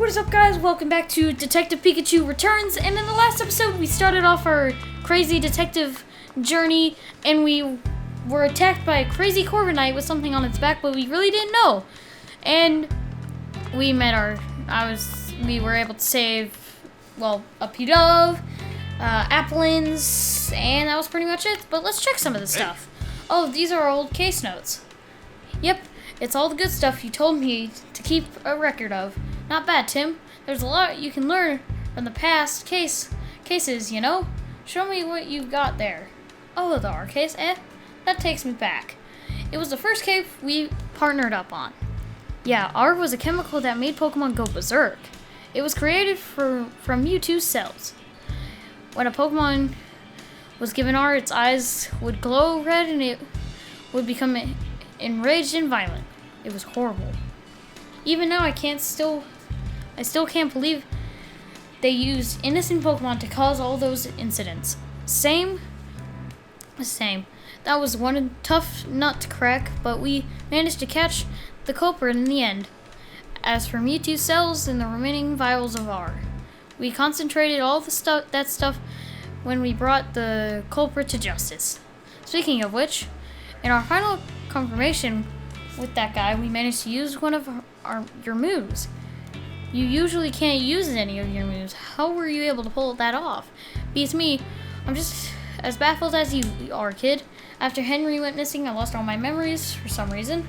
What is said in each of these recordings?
What is up, guys? Welcome back to Detective Pikachu Returns, and in the last episode we started off our crazy detective journey, and we were attacked by a crazy Corviknight with something on its back, but we really didn't know. And we met we were able to save, well, a Pidove, Applins, and that was pretty much it. But let's check some of the stuff. Oh, these are old case notes. Yep, it's all the good stuff you told me to keep a record of. Not bad, Tim. There's a lot you can learn from the past cases, you know? Show me what you got there. Oh, the R case, that takes me back. It was the first case we partnered up on. Yeah, R was a chemical that made Pokemon go berserk. It was created from Mewtwo cells. When a Pokemon was given R, its eyes would glow red and it would become enraged and violent. It was horrible. Even now, I still can't believe they used innocent Pokemon to cause all those incidents. Same. That was one tough nut to crack, but we managed to catch the culprit in the end. As for Mewtwo cells and the remaining vials of R, we concentrated all that stuff when we brought the culprit to justice. Speaking of which, in our final confirmation with that guy, we managed to use one of your moves. You usually can't use any of your moves. How were you able to pull that off? Beats me. I'm just as baffled as you are, kid. After Henry went missing, I lost all my memories for some reason.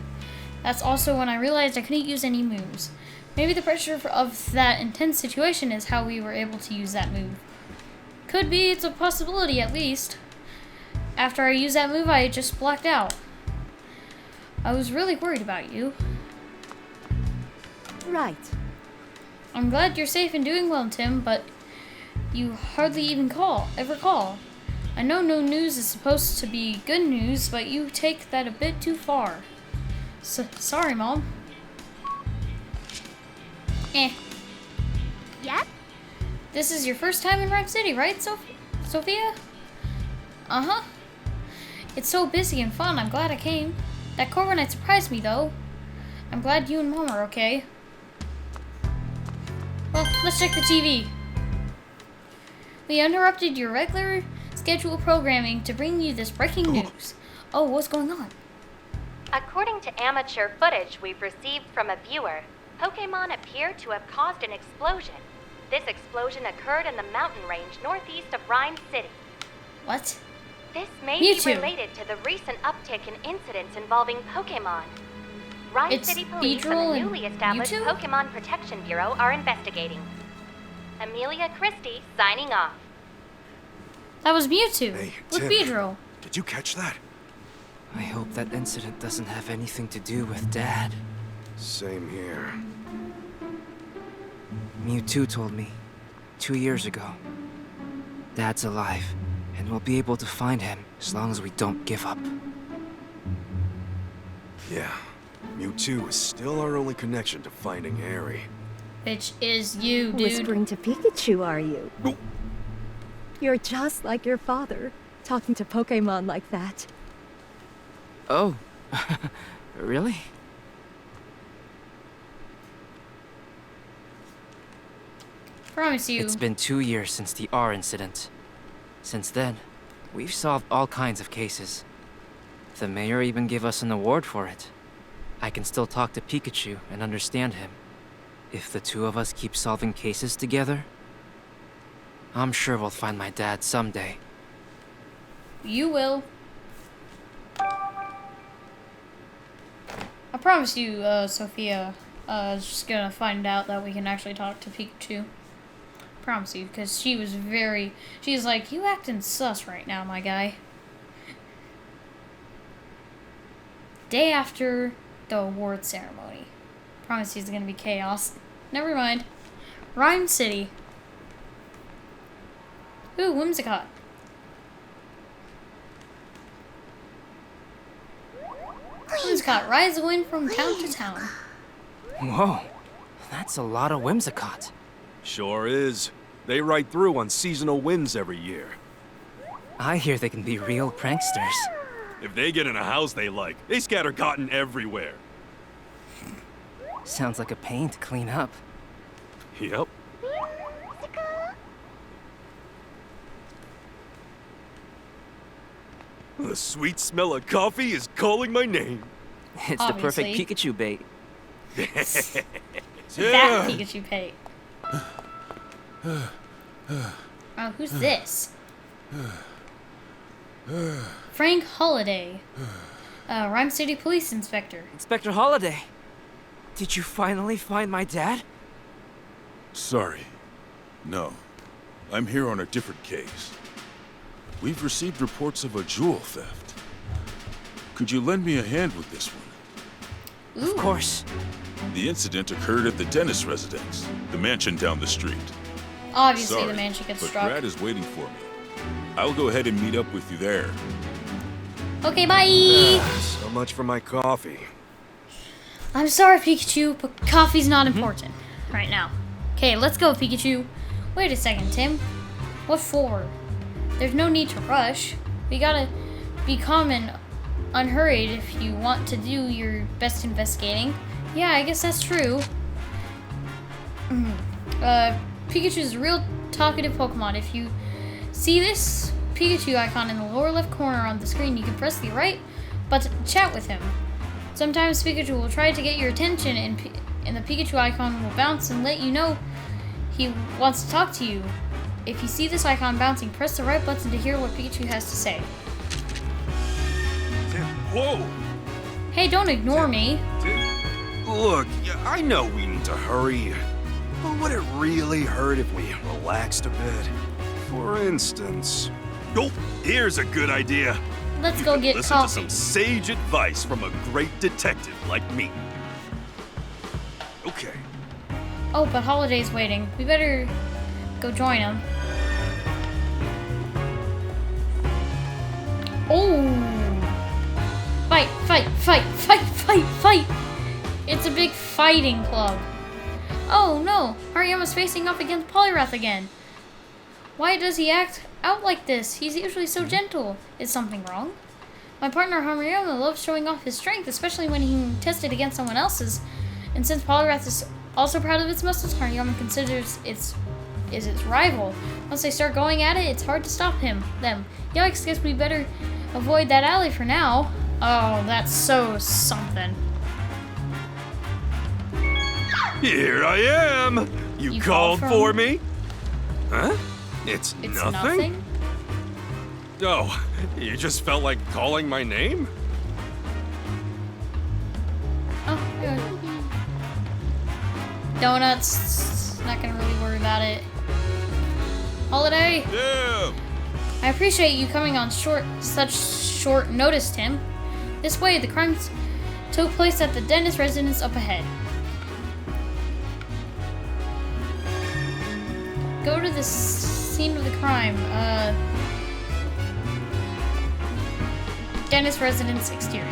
That's also when I realized I couldn't use any moves. Maybe the pressure of that intense situation is how we were able to use that move. Could be, it's a possibility at least. After I used that move, I just blacked out. I was really worried about you. Right. I'm glad you're safe and doing well, Tim, but you hardly even ever call. I know no news is supposed to be good news, but you take that a bit too far. Sorry, Mom. Yep. This is your first time in Rhyme City, right, Sophia? Uh-huh. It's so busy and fun, I'm glad I came. That Corviknight surprised me, though. I'm glad you and Mom are okay. Well, let's check the TV. We interrupted your regular scheduled programming to bring you this breaking news. Oh, what's going on? According to amateur footage we've received from a viewer, Pokémon appear to have caused an explosion. This explosion occurred in the mountain range northeast of Rhyme City. What? This may Mewtwo. be related to the recent uptick in incidents involving Pokémon. Rhyme City Police and the newly established Mewtwo? Pokémon Protection Bureau are investigating. Amelia Christie signing off. That was Mewtwo Hey, with Tim. Beedrill. Did you catch that? I hope that incident doesn't have anything to do with Dad. Same here. Mewtwo told me 2 years ago. Dad's alive, and we'll be able to find him as long as we don't give up. Yeah. Mewtwo is still our only connection to finding Harry. Which is you, dude. Whispering to Pikachu, are you? No. You're just like your father, talking to Pokémon like that. Oh, really? Promise you. It's been 2 years since the R incident. Since then, we've solved all kinds of cases. The mayor even gave us an award for it. I can still talk to Pikachu and understand him. If the two of us keep solving cases together, I'm sure we'll find my dad someday. You will. I promise you, Sophia, is just gonna find out that we can actually talk to Pikachu. Promise you, because she's like, you acting sus right now, my guy. Day after the award ceremony. Promise you it's gonna be chaos. Never mind. Rhyme City. Ooh, Whimsicott. Whimsicott rides the wind from town to town. Whoa, that's a lot of Whimsicott. Sure is. They ride through on seasonal winds every year. I hear they can be real pranksters. If they get in a house they like, they scatter cotton everywhere. Sounds like a pain to clean up. Yep. The sweet smell of coffee is calling my name. It's Obviously. the perfect Pikachu bait. That Pikachu pay. Oh, who's this? Frank Holiday, Rhyme City Police Inspector. Inspector Holiday, did you finally find my dad? Sorry. No. I'm here on a different case. We've received reports of a jewel theft. Could you lend me a hand with this one? Of course. The incident occurred at the Dennis residence, the mansion down the street. Obviously, Sorry, the mansion gets but struck. Brad is waiting for me. I'll go ahead and meet up with you there. Okay, bye. So much for my coffee. I'm sorry, Pikachu, but coffee's not important right now. Okay, let's go, Pikachu. Wait a second, Tim. What for? There's no need to rush. We gotta be calm and unhurried if you want to do your best investigating. Yeah, I guess that's true. Pikachu's a real talkative Pokemon. If you see this Pikachu icon in the lower left corner on the screen, you can press the right button to chat with him. Sometimes Pikachu will try to get your attention and the Pikachu icon will bounce and let you know he wants to talk to you. If you see this icon bouncing, press the right button to hear what Pikachu has to say. Whoa! Hey, don't ignore me. Look, I know we need to hurry, but would it really hurt if we relaxed a bit? For instance... Oh, here's a good idea. Let's You go could get listen coffee. to some sage advice from a great detective like me. Okay. Oh, but Holiday's waiting. We better go join him. Oh! Fight, fight, fight, fight, fight, fight! It's a big fighting club. Oh no! Hariyama's facing off against Poliwrath again. Why does he act out like this? He's usually so gentle. Is something wrong? My partner Hariyama loves showing off his strength, especially when he can test it against someone else's. And since Poliwrath is also proud of its muscles, Hariyama considers its rival. Once they start going at it, it's hard to stop them. Yikes, guess we better avoid that alley for now. Oh, that's so something. Here I am! You called called for from- me? Huh? It's nothing? Oh, you just felt like calling my name? Oh, yeah. Donuts. Not gonna really worry about it. Holiday, Yeah! I appreciate you coming on such short notice, Tim. This way, the crimes took place at the Dennis residence up ahead. Go to the scene of the crime. Dennis residence exterior.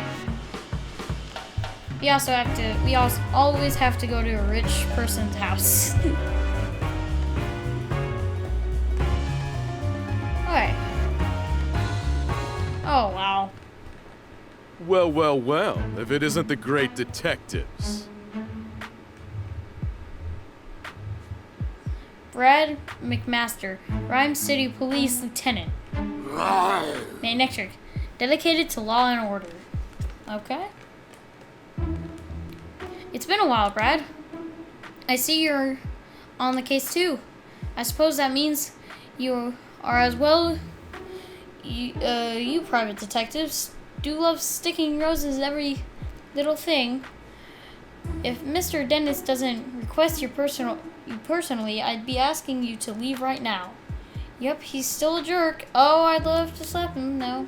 We always have to go to a rich person's house. Alright. Oh, wow. Well, well, well, if it isn't the great detectives. Brad McMaster, Rhyme City Police Lieutenant. Magnetic, dedicated to law and order. Okay. It's been a while, Brad. I see you're on the case too. I suppose that means you are as well. You private detectives do love sticking roses in every little thing. If Mr. Dennis doesn't request you personally, I'd be asking you to leave right now. Yep, he's still a jerk. Oh, I'd love to slap him now.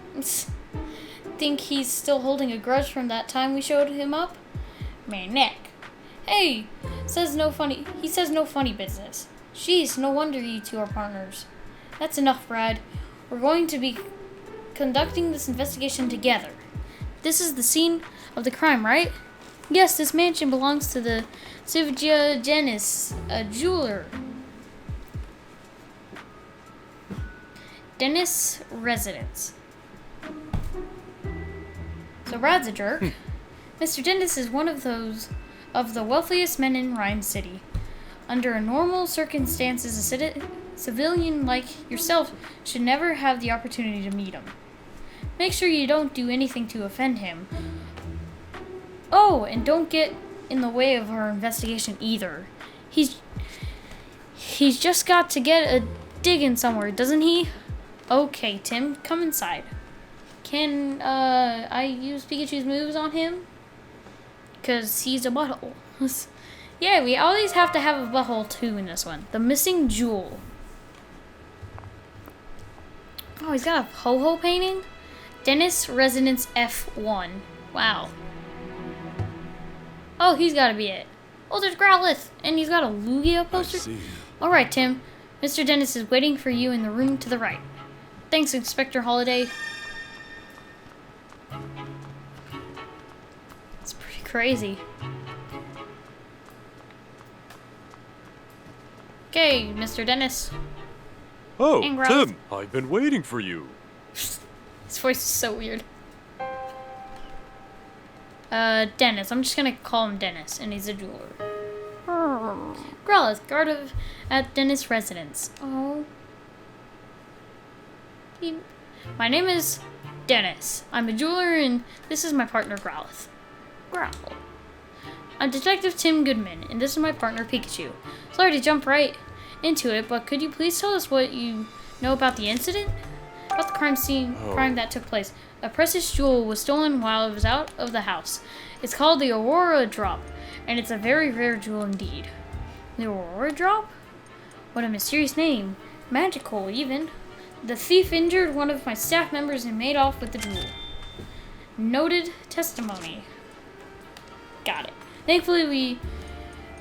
Think he's still holding a grudge from that time we showed him up? Man, neck. Hey, he says no funny business. Jeez, no wonder you two are partners. That's enough, Brad. We're going to be conducting this investigation together. This is the scene of the crime, right? Yes, this mansion belongs to the Sivja Dennis, a jeweler. Dennis residence. So Brad's a jerk. Mr. Dennis is one of the wealthiest men in Rhyme City. Under normal circumstances, a civilian like yourself should never have the opportunity to meet him. Make sure you don't do anything to offend him. Oh, and don't get in the way of our investigation either. He's just got to get a dig in somewhere, doesn't he? Okay, Tim, come inside. Can I use Pikachu's moves on him? 'Cause he's a butthole. Yeah, we always have to have a butthole too in this one. The missing jewel. Oh, he's got a ho-ho painting? Dennis Residence F1. Wow. Oh, he's gotta be it. Oh, there's Growlithe! And he's got a Lugia poster? I see. Alright, Tim. Mr. Dennis is waiting for you in the room to the right. Thanks, Inspector Holiday. It's pretty crazy. Okay, Mr. Dennis. Oh, And Growlithe. Tim, I've been waiting for you. His voice is so weird. Dennis. I'm just gonna call him Dennis, and he's a jeweler. Growlithe, guard at Dennis' residence. Oh. My name is Dennis. I'm a jeweler, and this is my partner, Growlithe. Growl. I'm Detective Tim Goodman, and this is my partner, Pikachu. Sorry to jump right into it, but could you please tell us what you know about the incident? About the crime that took place. A precious jewel was stolen while it was out of the house. It's called the Aurora Drop, and it's a very rare jewel indeed. The Aurora Drop? What a mysterious name. Magical, even. The thief injured one of my staff members and made off with the jewel. Noted testimony. Got it. Thankfully,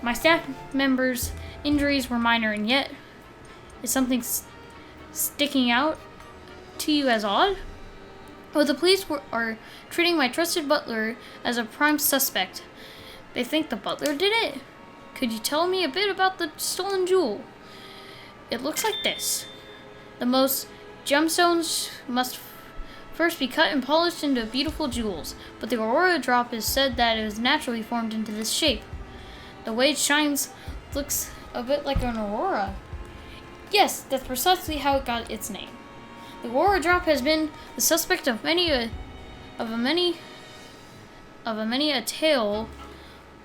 my staff members' injuries were minor, and yet, is something sticking out to you as odd? Well, the police are treating my trusted butler as a prime suspect. They think the butler did it? Could you tell me a bit about the stolen jewel? It looks like this. The most gemstones must first be cut and polished into beautiful jewels, but the Aurora Drop is said that it was naturally formed into this shape. The way it shines looks a bit like an aurora. Yes, that's precisely how it got its name. The Aurora Drop has been the suspect of many a tale,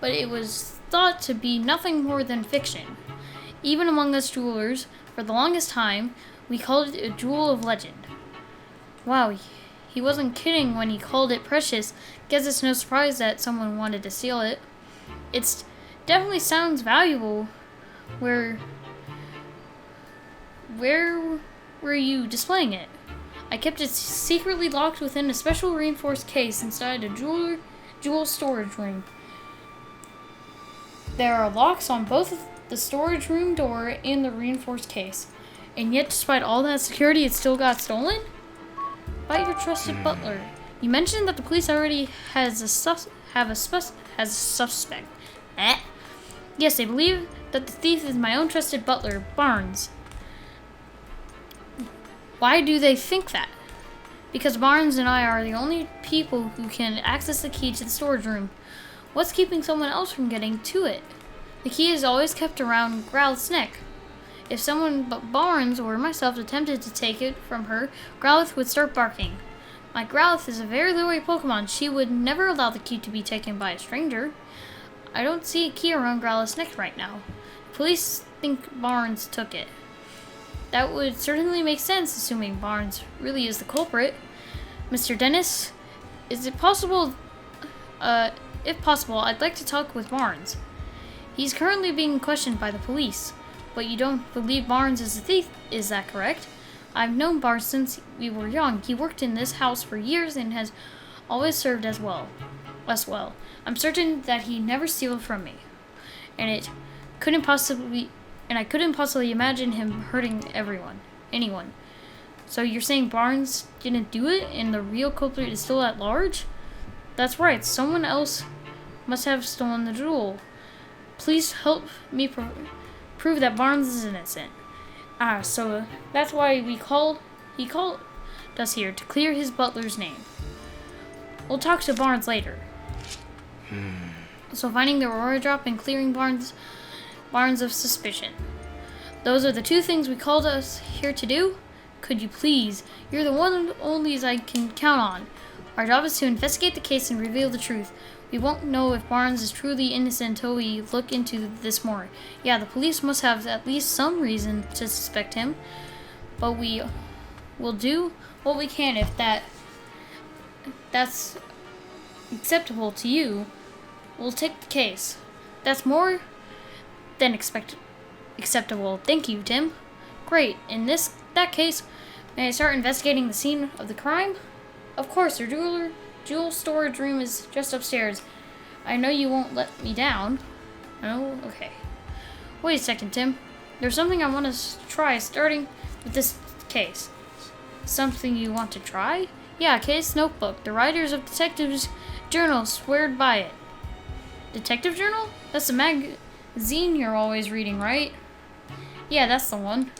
but it was thought to be nothing more than fiction. Even among us jewelers, for the longest time, we called it a jewel of legend. Wow, he wasn't kidding when he called it precious. Guess it's no surprise that someone wanted to steal it. It definitely sounds valuable. Where were you displaying it? I kept it secretly locked within a special reinforced case inside a jewel storage room. There are locks on both the storage room door and the reinforced case. And yet, despite all that security, it still got stolen? By your trusted butler. You mentioned that the police already has a suspect. Yes, they believe that the thief is my own trusted butler, Barnes. Why do they think that? Because Barnes and I are the only people who can access the key to the storage room. What's keeping someone else from getting to it? The key is always kept around Growlithe's neck. If someone but Barnes or myself attempted to take it from her, Growlithe would start barking. My Growlithe is a very loyal Pokemon. She would never allow the key to be taken by a stranger. I don't see a key around Growlithe's neck right now. Police think Barnes took it. That would certainly make sense, assuming Barnes really is the culprit. Mr. Dennis, is it possible, if possible, I'd like to talk with Barnes. He's currently being questioned by the police, but you don't believe Barnes is the thief, is that correct? I've known Barnes since we were young. He worked in this house for years and has always served as well. I'm certain that he never stole from me, and I couldn't possibly imagine him hurting anyone. So you're saying Barnes didn't do it, and the real culprit is still at large? That's right. Someone else must have stolen the jewel. Please help me prove that Barnes is innocent. So that's why he called us here to clear his butler's name. We'll talk to Barnes later. So finding the Aurora Drop and clearing Barnes' Barnes of suspicion. Those are the two things we called us here to do. Could you please? You're the one and only I can count on. Our job is to investigate the case and reveal the truth. We won't know if Barnes is truly innocent until we look into this more. Yeah, the police must have at least some reason to suspect him, but we will do what we can if that's acceptable to you. We'll take the case. That's more than acceptable. Thank you, Tim. Great. In that case, may I start investigating the scene of the crime? Of course, your jewel storage room is just upstairs. I know you won't let me down. No? Okay. Wait a second, Tim. There's something I want to try starting with this case. Something you want to try? Yeah, case notebook. The writers of Detective's Journal swear by it. Detective Journal? That's the magazine you're always reading, right? Yeah, that's the one.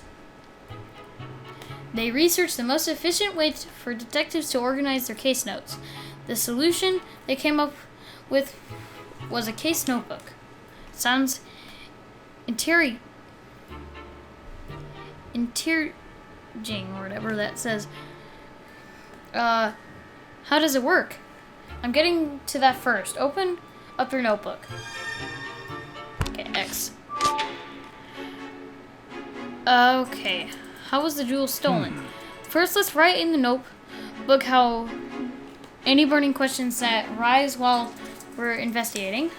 They researched the most efficient way for detectives to organize their case notes. The solution they came up with was a case notebook. Sounds intriguing, or whatever that says. How does it work? I'm getting to that first. Open up your notebook. Okay, X. Okay. How was the jewel stolen? First, let's write in the notebook how any burning questions that rise while we're investigating.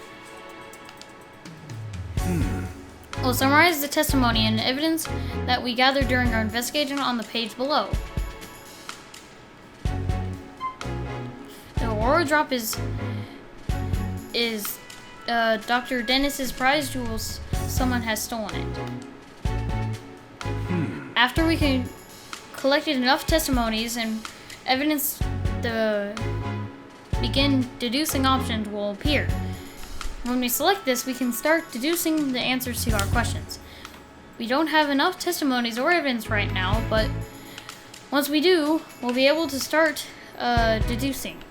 We'll summarize the testimony and evidence that we gathered during our investigation on the page below. The Aurora Drop is Dr. Dennis's prize jewels. Someone has stolen it. After we collected enough testimonies and evidence, the begin deducing options will appear. When we select this, we can start deducing the answers to our questions. We don't have enough testimonies or evidence right now, but once we do, we'll be able to start deducing.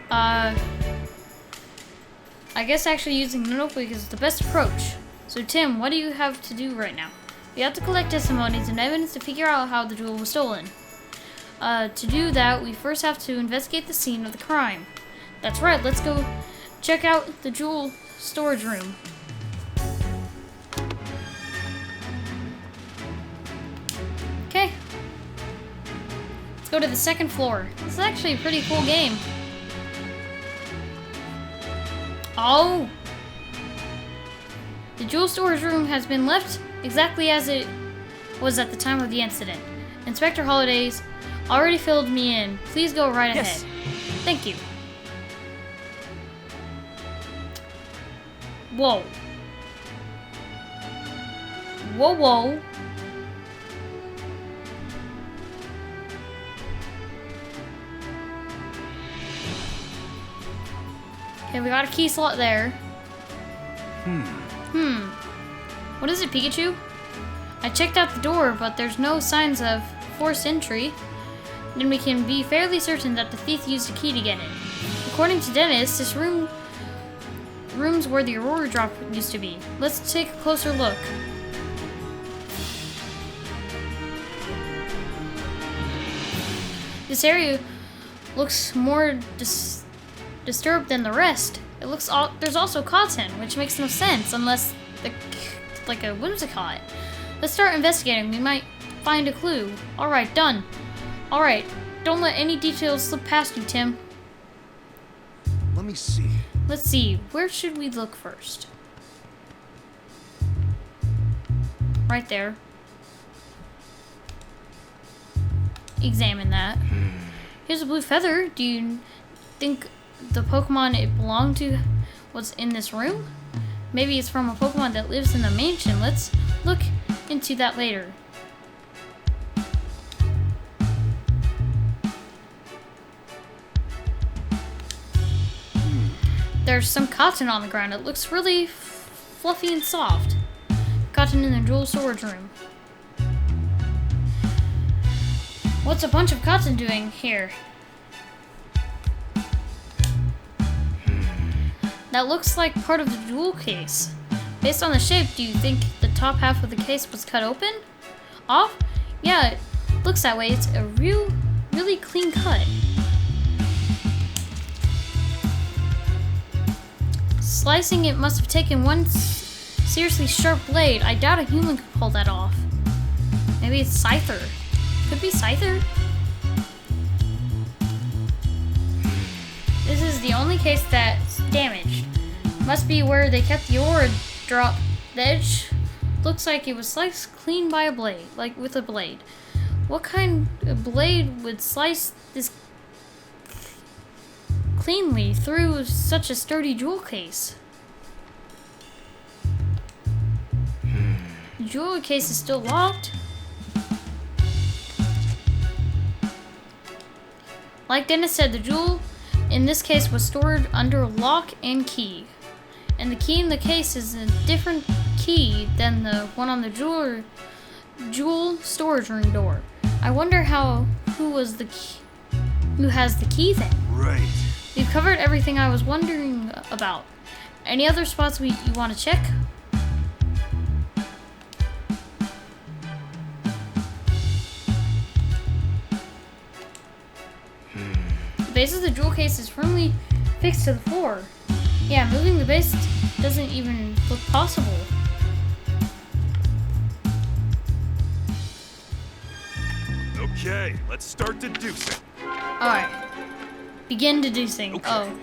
I guess actually using the notebook is the best approach. So Tim, what do you have to do right now? We have to collect testimonies and evidence to figure out how the jewel was stolen. To do that, we first have to investigate the scene of the crime. That's right, let's go check out the jewel storage room. Okay. Let's go to the second floor. This is actually a pretty cool game. Oh! The jewel storage room has been left exactly as it was at the time of the incident. Inspector Holiday's already filled me in. Please go right ahead. Thank you. Whoa. Whoa. Okay, we got a key slot there. What is it, Pikachu? I checked out the door, but there's no signs of forced entry. Then we can be fairly certain that the thief used a key to get in. According to Dennis, this room's where the Aurora Drop used to be. Let's take a closer look. This area looks more disturbed than the rest. It looks there's also cotton, which makes no sense unless like a whimsicott. Let's start investigating. We might find a clue. All right, done. All right, don't let any details slip past you, Tim. Let me see. Let's see. Where should we look first? Right there. Examine that. Here's a blue feather. Do you think the Pokemon it belonged to was in this room? Maybe it's from a Pokemon that lives in the mansion. Let's look into that later. There's some cotton on the ground. It looks really fluffy and soft. Cotton in the jewel storage room. What's a bunch of cotton doing here? that looks like part of the jewel case. Based on the shape, do you think the top half of the case was cut open? Off? Yeah, it looks that way. It's a really clean cut. Slicing it must have taken one seriously sharp blade. I doubt a human could pull that off. Maybe it's Scyther. Could be Scyther. This is the only case that's damaged. Must be where they kept the ore drop. The edge looks like it was sliced clean by a blade, like with a blade. What kind of blade would slice this cleanly through such a sturdy jewel case? The jewel case is still locked. Like Dennis said, the jewel in this case was stored under lock and key. And the key in the case is a different key than the one on the jewel storage room door. I wonder who has the key then? Right. We've covered everything I was wondering about. Any other spots you want to check? The base of the jewel case is firmly fixed to the floor. Yeah, moving the base doesn't even look possible. Okay, let's start deducing. Alright. Begin deducing. Okay. Oh.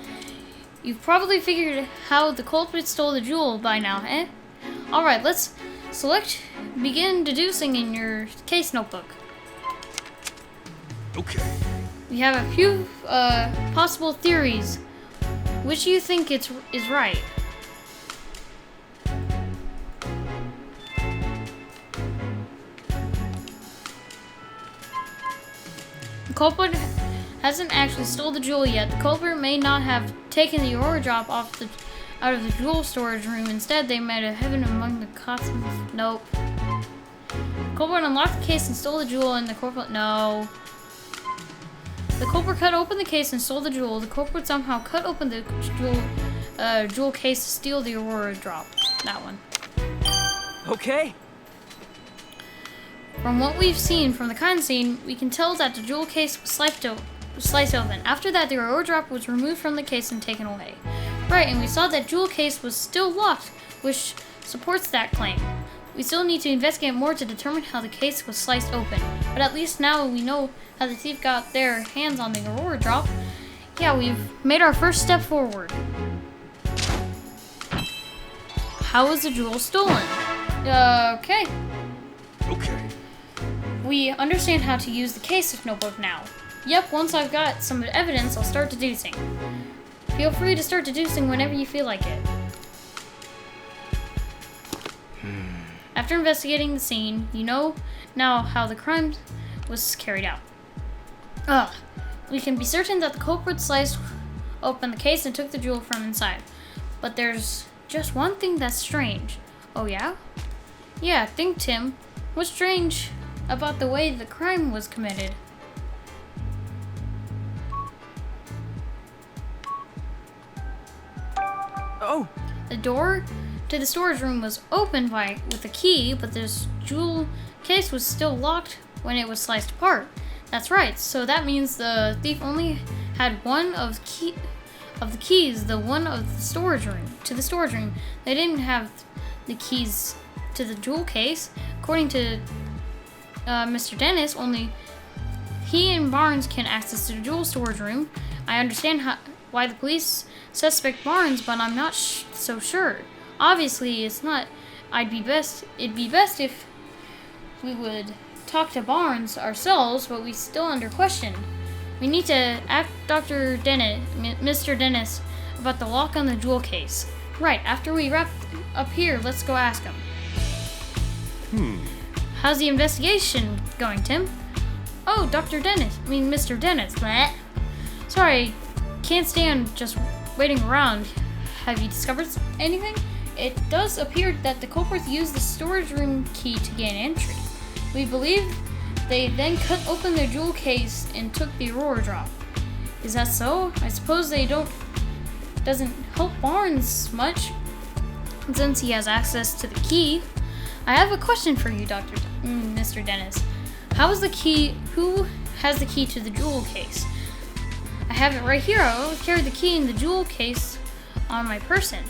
You've probably figured how the culprit stole the jewel by now, eh? Alright, let's begin deducing in your case notebook. Okay. We have a few possible theories. Which do you think is right? The culprit hasn't actually stole the jewel yet. The culprit may not have taken the ore drop out of the jewel storage room. Instead, they might have hidden among the cottons. Nope. The culprit unlocked the case and stole the jewel, and the culprit... No. The culprit cut open the case and stole the jewel. The culprit somehow cut open the jewel case to steal the aurora drop. That one. Okay. From what we've seen from the crime scene, we can tell that the jewel case was sliced open. After that, the aurora drop was removed from the case and taken away. Right, and we saw that jewel case was still locked, which supports that claim. We still need to investigate more to determine how the case was sliced open. But at least now we know how the thief got their hands on the aurora drop. Yeah, we've made our first step forward. How was the jewel stolen? Okay. Okay. We understand how to use the case notebook now. Yep, once I've got some evidence, I'll start deducing. Feel free to start deducing whenever you feel like it. After investigating the scene, you know now how the crime was carried out. We can be certain that the culprit sliced open the case and took the jewel from inside. But there's just one thing that's strange. Oh yeah? Yeah, think, Tim. What's strange about the way the crime was committed? Oh! The door to the storage room was opened with a key, but this jewel case was still locked when it was sliced apart. That's right, so that means the thief only had one of the keys, the one of the storage room. They didn't have the keys to the jewel case. According to Mr. Dennis, only he and Barnes can access the jewel storage room. I understand why the police suspect Barnes, but I'm not so sure. Obviously, it's not. It'd be best if we would talk to Barnes ourselves, but we still under question. We need to ask Mr. Dennis, about the lock on the jewel case. Right, after we wrap up here, let's go ask him. How's the investigation going, Tim? Oh, Mr. Dennis. Bleh. Sorry, can't stand just waiting around. Have you discovered anything? It does appear that the culprits used the storage room key to gain entry. We believe they then cut open their jewel case and took the aurora drop. Is that so? I suppose they don't doesn't help Barnes much since he has access to the key. I have a question for you, Mr. Dennis. Who has the key to the jewel case? I have it right here. I always carry the key in the jewel case on my person.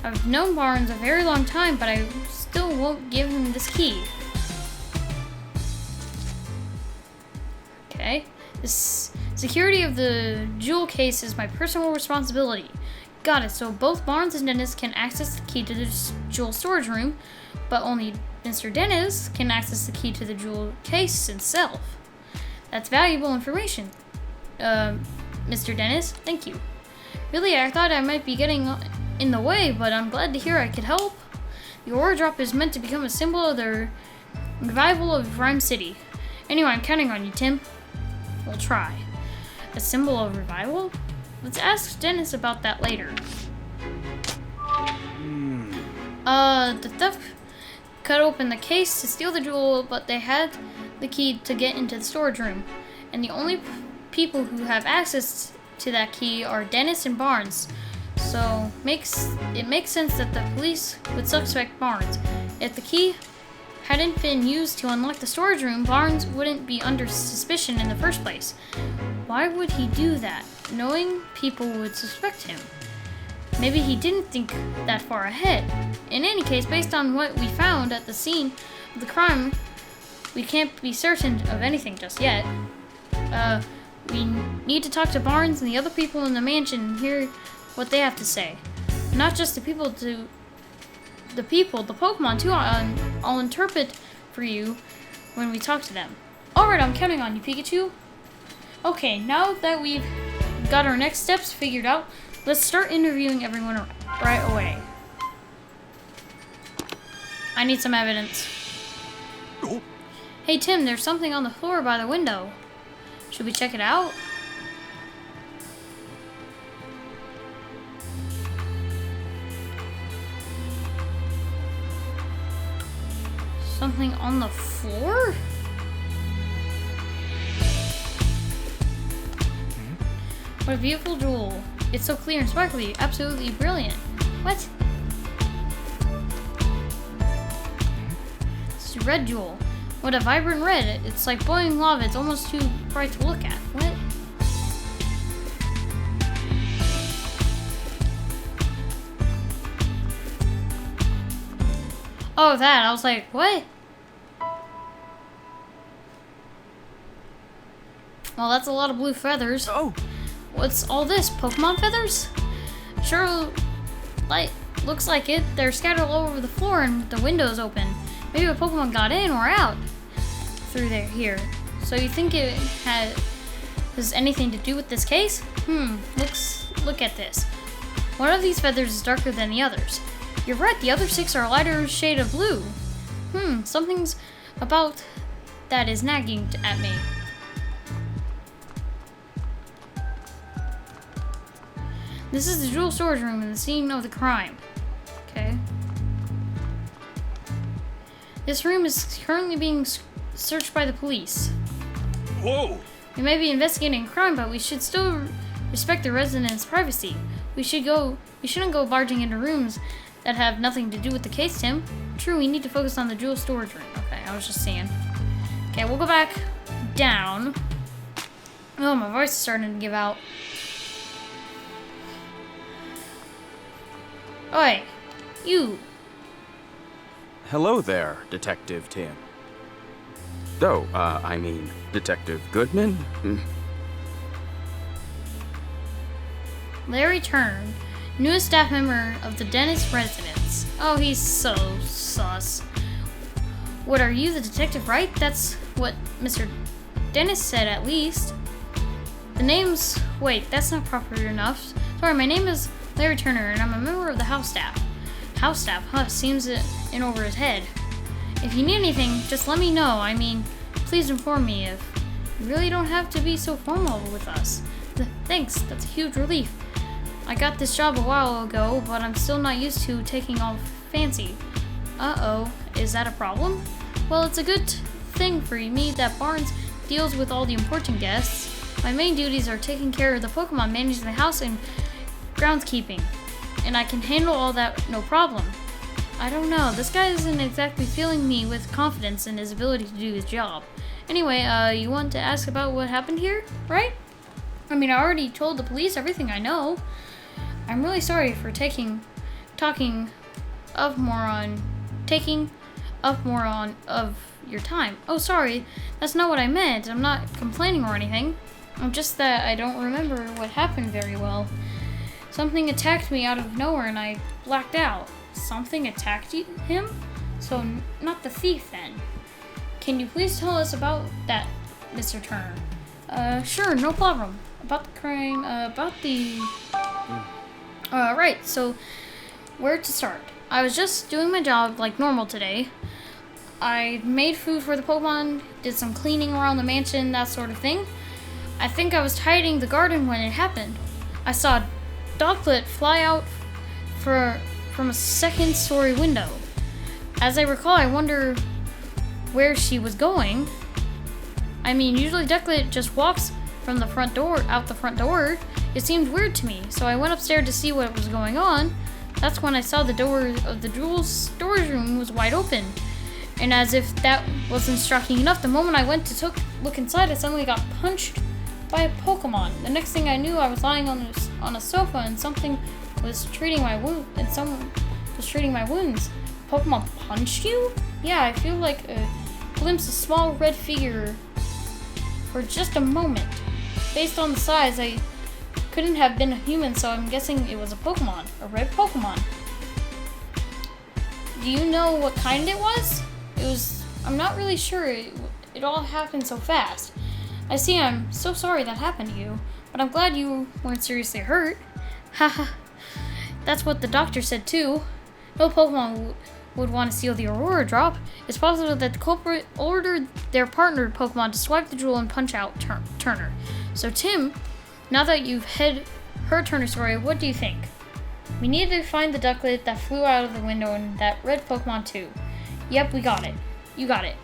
I've known Barnes a very long time, but I still won't give him this key. Okay. The security of the jewel case is my personal responsibility. Got it. So both Barnes and Dennis can access the key to the jewel storage room, but only Mr. Dennis can access the key to the jewel case itself. That's valuable information. Mr. Dennis, thank you. Really, I thought I might be getting in the way, but I'm glad to hear I could help. The ore drop is meant to become a symbol of the revival of Rhyme City. Anyway, I'm counting on you, Tim. We'll try. A symbol of revival? Let's ask Dennis about that later. The theft cut open the case to steal the jewel, but they had the key to get into the storage room. And the only people who have access to that key are Dennis and Barnes. So it makes sense that the police would suspect Barnes. If the key hadn't been used to unlock the storage room, Barnes wouldn't be under suspicion in the first place. Why would he do that, knowing people would suspect him? Maybe he didn't think that far ahead. In any case, based on what we found at the scene of the crime, we can't be certain of anything just yet. We need to talk to Barnes and the other people in the mansion and hear what they have to say. Not just the Pokemon too. I'll interpret for you when we talk to them. Alright, I'm counting on you, Pikachu. Okay, now that we've got our next steps figured out, let's start interviewing everyone right away. I need some evidence. Oh. Hey Tim, there's something on the floor by the window. Should we check it out? Something on the floor? What a beautiful jewel. It's so clear and sparkly. Absolutely brilliant. What? It's a red jewel. What a vibrant red. It's like boiling lava. It's almost too bright to look at. What? Oh, that. I was like, what? Well, that's a lot of blue feathers. Oh! What's all this? Pokemon feathers? Sure, looks like it. They're scattered all over the floor and the window's open. Maybe a Pokemon got in or out through here. So you think it has anything to do with this case? Look at this. One of these feathers is darker than the others. You're right, the other 6 are a lighter shade of blue. Something's about that is nagging at me. This is the jewel storage room and the scene of the crime. Okay. This room is currently being searched by the police. Whoa! We may be investigating a crime, but we should still respect the residents' privacy. We shouldn't go barging into rooms that have nothing to do with the case, Tim. True, we need to focus on the jewel storage room. Okay, I was just saying. Okay, we'll go back down. Oh, my voice is starting to give out. Oi, you. Hello there, Detective Tim. Oh, I mean, Detective Goodman? Larry Turner, newest staff member of the Dennis residence. Oh, he's so sus. What, are you the detective, right? That's what Mr. Dennis said, at least. The name's... Wait, that's not proper enough. Sorry, my name is Larry Turner, and I'm a member of the house staff. House staff? Huh, seems in over his head. If you need anything, just let me know. I mean, please inform me if you really don't have to be so formal with us. Thanks, that's a huge relief. I got this job a while ago, but I'm still not used to taking all fancy. Uh-oh, is that a problem? Well, it's a good thing for me that Barnes deals with all the important guests. My main duties are taking care of the Pokemon, managing the house, and groundskeeping, and I can handle all that no problem. I don't know, this guy isn't exactly filling me with confidence in his ability to do his job. Anyway, you want to ask about what happened here, right? I mean, I already told the police everything I know. I'm really sorry for taking up more of your time. Oh, sorry, that's not what I meant. I'm not complaining or anything. I'm just that I don't remember what happened very well. Something attacked me out of nowhere and I blacked out. Something attacked him? So, not the thief then. Can you please tell us about that, Mr. Turner? Sure, no problem. About the crime, right, so, where to start? I was just doing my job like normal today. I made food for the Pokemon, did some cleaning around the mansion, that sort of thing. I think I was tidying the garden when it happened. I saw a doglet fly out from a second-story window. As I recall, I wonder where she was going. I mean, usually Ducklet just walks from the front door, out the front door. It seemed weird to me, so I went upstairs to see what was going on. That's when I saw the door of the Jewel's storage room was wide open. And as if that wasn't shocking enough, the moment I went to look inside, I suddenly got punched by a Pokemon. The next thing I knew, I was lying on a sofa and someone was treating my wounds. Pokemon punched you? Yeah, I feel like a glimpse of small red figure for just a moment. Based on the size, I couldn't have been a human, so I'm guessing it was a Pokemon. A red Pokemon. Do you know what kind it was? I'm not really sure. It all happened so fast. I see, I'm so sorry that happened to you, but I'm glad you weren't seriously hurt. Haha. That's what the doctor said too. No Pokemon would want to steal the Aurora Drop. It's possible that the culprit ordered their partnered Pokemon to swipe the jewel and punch out Turner. So Tim, now that you've heard Turner's story, what do you think? We need to find the ducklet that flew out of the window and that red Pokemon too. Yep, we got it. You got it.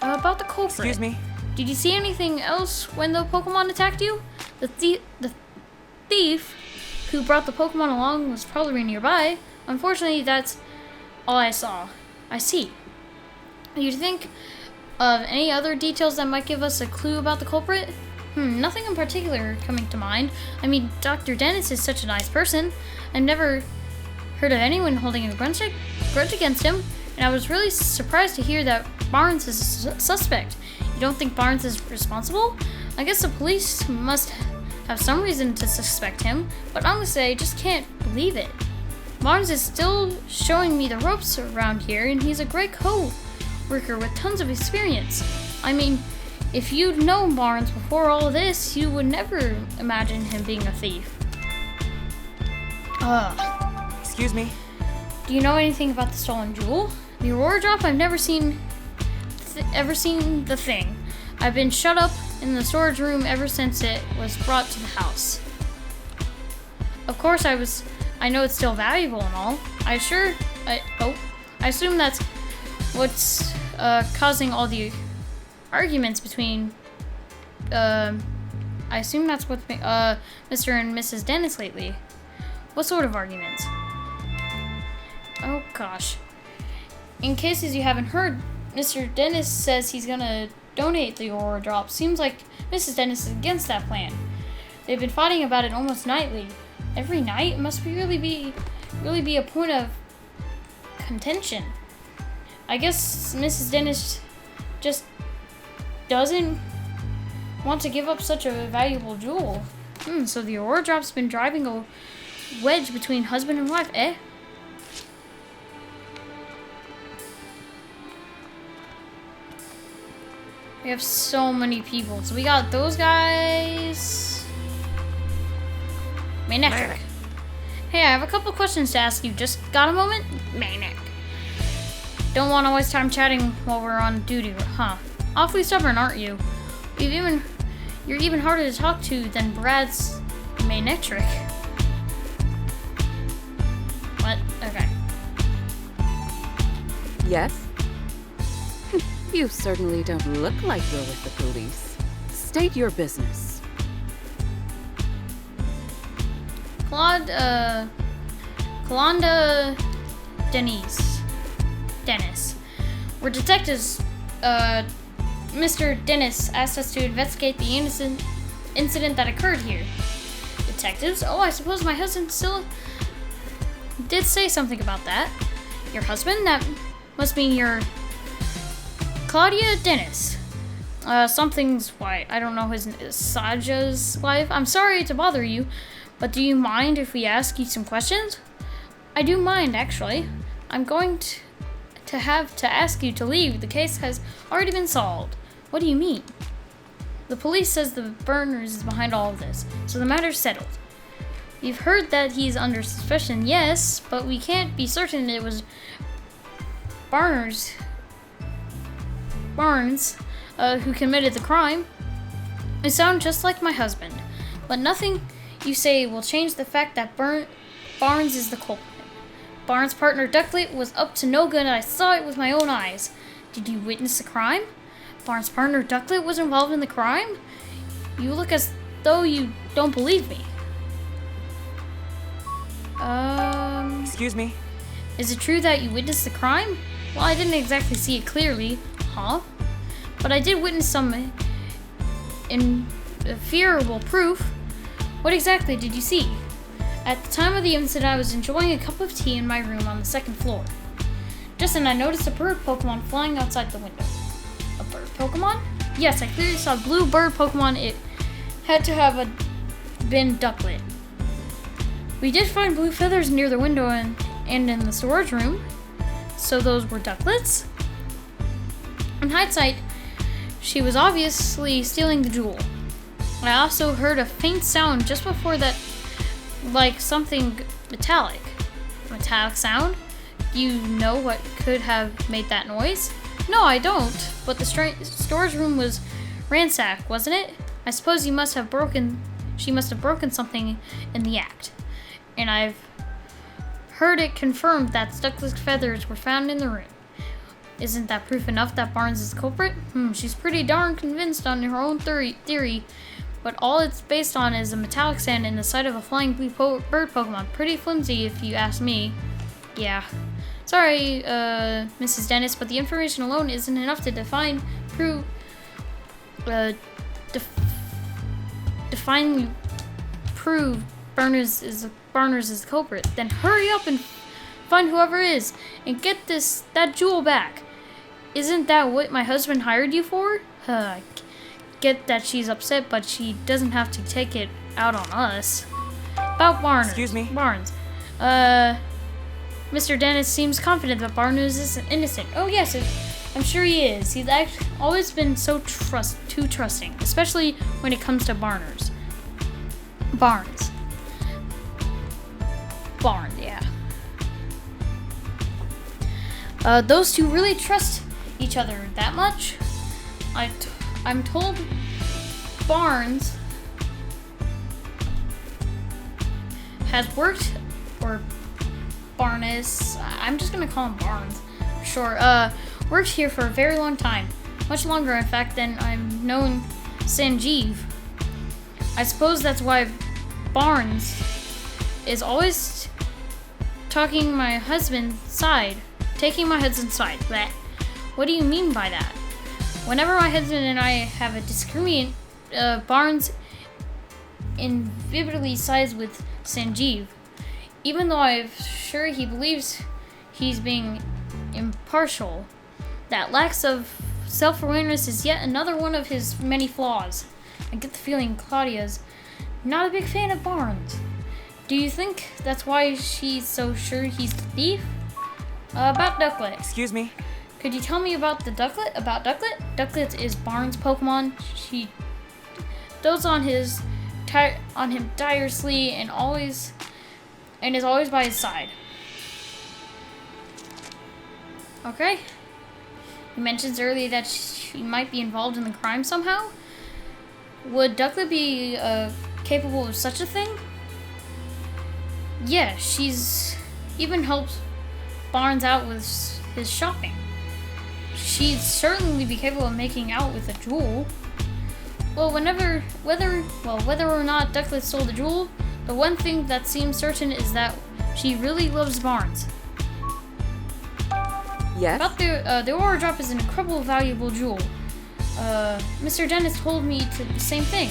About the culprit. Excuse me? Did you see anything else when the Pokemon attacked you? The thief who brought the Pokemon along was probably nearby. Unfortunately, that's all I saw. I see. You think of any other details that might give us a clue about the culprit? Nothing in particular coming to mind. I mean, Dr. Dennis is such a nice person. I've never heard of anyone holding a grudge against him, and I was really surprised to hear that Barnes is a suspect. You don't think Barnes is responsible? I guess the police must have some reason to suspect him, but honestly, I just can't believe it. Barnes is still showing me the ropes around here, and he's a great co-worker with tons of experience. I mean, if you'd known Barnes before all of this, you would never imagine him being a thief. Excuse me? Do you know anything about the stolen jewel? The Aurora Drop? I've never seen the thing. I've been shut up in the storage room ever since it was brought to the house. Of course, I know it's still valuable and all. I assume that's what's causing all the arguments between. I assume that's what's Mr. and Mrs. Dennis lately. What sort of arguments? Oh gosh. In cases you haven't heard, Mr. Dennis says he's gonna donate the Aurora Drop. Seems like Mrs. Dennis is against that plan. They've been fighting about it almost nightly. Every night? It must really be a point of contention. I guess Mrs. Dennis just doesn't want to give up such a valuable jewel. So the Aurora Drop's been driving a wedge between husband and wife, eh? We have so many people. So we got those guys. Maniac. Hey, I have a couple questions to ask you. Just got a moment? Maniac. Don't want to waste time chatting while we're on duty, huh? Awfully stubborn, aren't you? You're even harder to talk to than Brad's Maniac. What? Okay. Yes? You certainly don't look like you're with the police. State your business. Kalanda Dennis. We're detectives. Mr. Dennis asked us to investigate the incident that occurred here. Detectives? Oh, I suppose my husband still did say something about that. Your husband? That must mean your Claudia Dennis. Something's white. I don't know his Saja's wife. I'm sorry to bother you, but do you mind if we ask you some questions? I do mind, actually. I'm going to have to ask you to leave. The case has already been solved. What do you mean? The police says the Burners is behind all of this, so the matter's settled. We've heard that he's under suspicion, yes, but we can't be certain it was Barnes, who committed the crime. It sounds just like my husband, but nothing you say will change the fact that Barnes is the culprit. Barnes' partner Ducklet was up to no good, and I saw it with my own eyes. Did you witness the crime? Barnes' partner Ducklet was involved in the crime? You look as though you don't believe me. Excuse me? Is it true that you witnessed the crime? Well, I didn't exactly see it clearly, huh? But I did witness some inferiable proof. What exactly did you see? At the time of the incident, I was enjoying a cup of tea in my room on the second floor. Just then, I noticed a bird Pokemon flying outside the window. A bird Pokemon? Yes, I clearly saw a blue bird Pokemon. It had to have been Ducklet. We did find blue feathers near the window and in the storage room. So those were Ducklets? In hindsight, she was obviously stealing the jewel. I also heard a faint sound just before that, like something metallic. Metallic sound? Do you know what could have made that noise? No, I don't. But the storage room was ransacked, wasn't it? I suppose she must have broken something in the act. And I've heard it confirmed that Ducklet's feathers were found in the room. Isn't that proof enough that Barnes is the culprit? She's pretty darn convinced on her own theory, but all it's based on is a metallic sand in the sight of a flying blue bird Pokemon. Pretty flimsy, if you ask me. Yeah. Sorry, Mrs. Dennis, but the information alone isn't enough to prove Burners is the culprit. Then hurry up and find whoever is and get that jewel back. Isn't that what my husband hired you for? Get that she's upset, but she doesn't have to take it out on us. About Barnes. Excuse me? Barnes. Mr. Dennis seems confident that Barnes is innocent. Oh yes, I'm sure he is. He's always been so too trusting, especially when it comes to Barnes, yeah. Those two really trust each other that much? I'm told Barnes has worked, or Barnes, I'm just gonna call him Barnes, sure, worked here for a very long time. Much longer, in fact, than I've known Sanjeev. I suppose that's why Barnes is always taking my husband's side. Bleh. What do you mean by that? Whenever my husband and I have a disagreement, Barnes invariably sides with Sanjeev. Even though I'm sure he believes he's being impartial, that lack of self-awareness is yet another one of his many flaws. I get the feeling Claudia's not a big fan of Barnes. Do you think that's why she's so sure he's the thief? About Ducklet. Excuse me? Could you tell me about Ducklet? Ducklet is Barnes' Pokemon. She dotes on him tirelessly and is always by his side. Okay. He mentions earlier that she might be involved in the crime somehow. Would Ducklet be capable of such a thing? Yeah, she's even helped Barnes out with his shopping. She'd certainly be capable of making out with a jewel. Well, whether or not Ducklet stole the jewel, The one thing that seems certain is that she really loves Barnes. Yes? About the Aurora Drop is an incredible valuable jewel. Mr. Dennis told me the same thing.